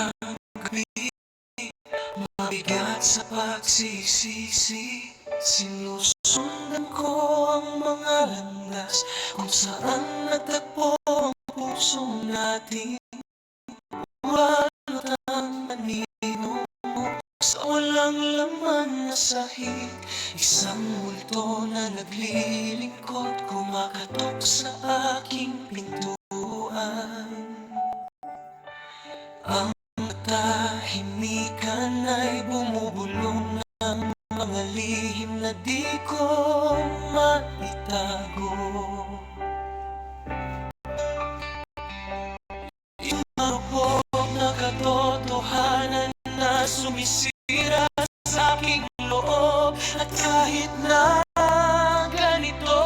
gabi, mabigat sa pagsisisi. Sinusundan ko ang mga landas kung saan nagtagpo ang puso natin. Walot ang anino sa walang laman na sahig. Isang multo na naglilingkod, kumakatok sa aking pintuan. Ang katahimikan ay bumubulong ng mga lihim na di ko maitago. Yung marupok na katotohanan na sumisira sa aking loob. At kahit na ganito,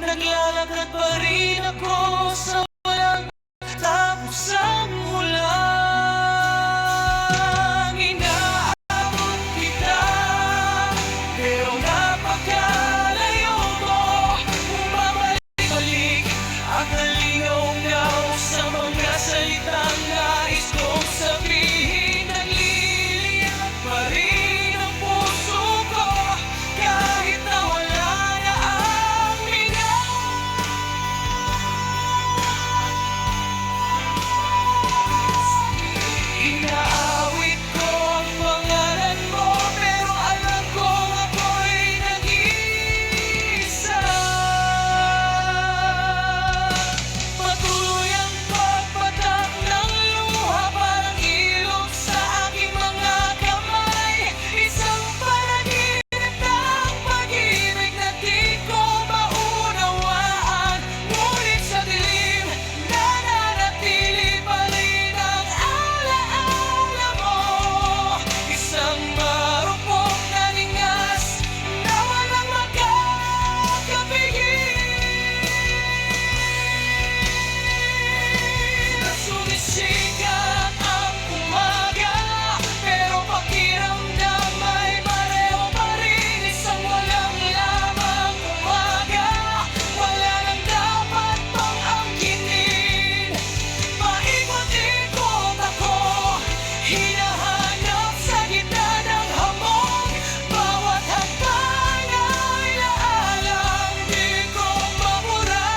naglalakad pa rin ako sa walang tapusang ulang. Inaabot kita, pero napakalayo mo. Bumabalik-balik ang aligaw-ngaw sa mga salitang nais kong sabihin. Nagliliyab pa rin ang puso ko kahit na wala na ang bigas. Inaawit ko ang pangalan mo, pero alam kong ako'y nag-iisa. Patuloy ang pagpatak ng luha, parang ilog sa aking mga kamay. Isang panaginip ng pag-ibig na di ko maunawaan. Ngunit sa dilim, nananatili pa rin ang alaala mo. Isang marupok na lingas na walang makakapigil. Sumisikat ang umaga, pero pakiramdam ay pareho pa rin. Isang walang lamang umaga, wala nang dapat pang angkinin. Paikot-ikot ako, hinahanap sa gitna ng hamog. Bawat hakbang ay laalang di ko mabura.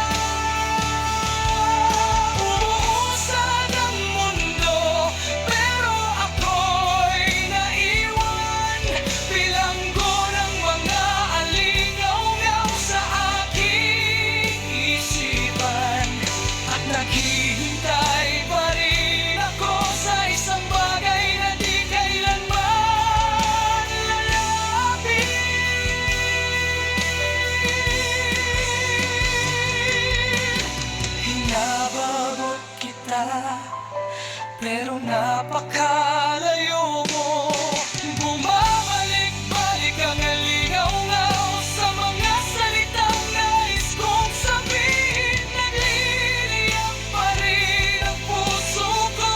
Umuusad ang mundo, pero ako'y naiwan. Bilanggo ng mga aligaw-ngaw sa aking isipan. At naghihintay pa rin ako sa isang bagay na di kailanman lalapit. Hinababot kita, pero napakalayo mo. Bumabalik-balik ang aligaw-ngaw sa mga salitang nais kong sabihin. Nagliliyab pa rin ang puso ko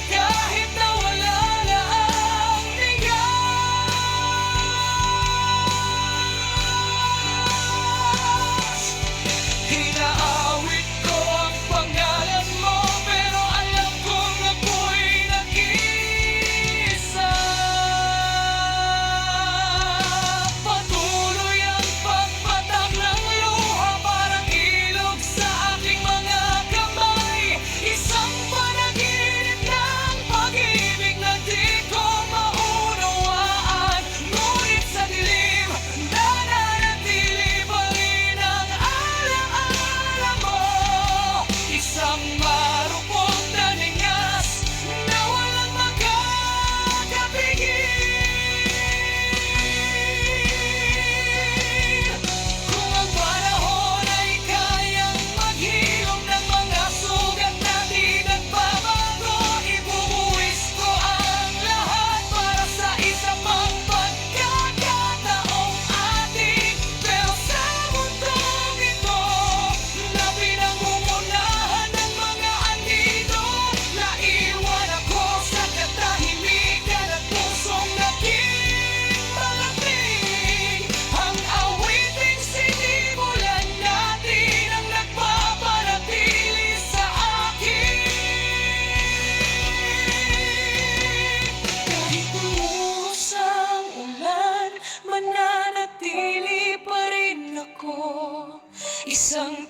kahit na wala na ang bigas. Inaawit ko ang pangalan mo, pero alam kong ako'y nag-iisa.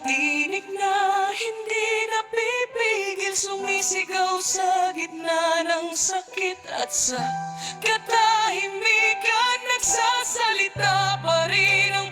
Tinig na hindi napipigil, sumisigaw sa gitna ng sakit at sa katahimikan. Nagsasalita pa rin ang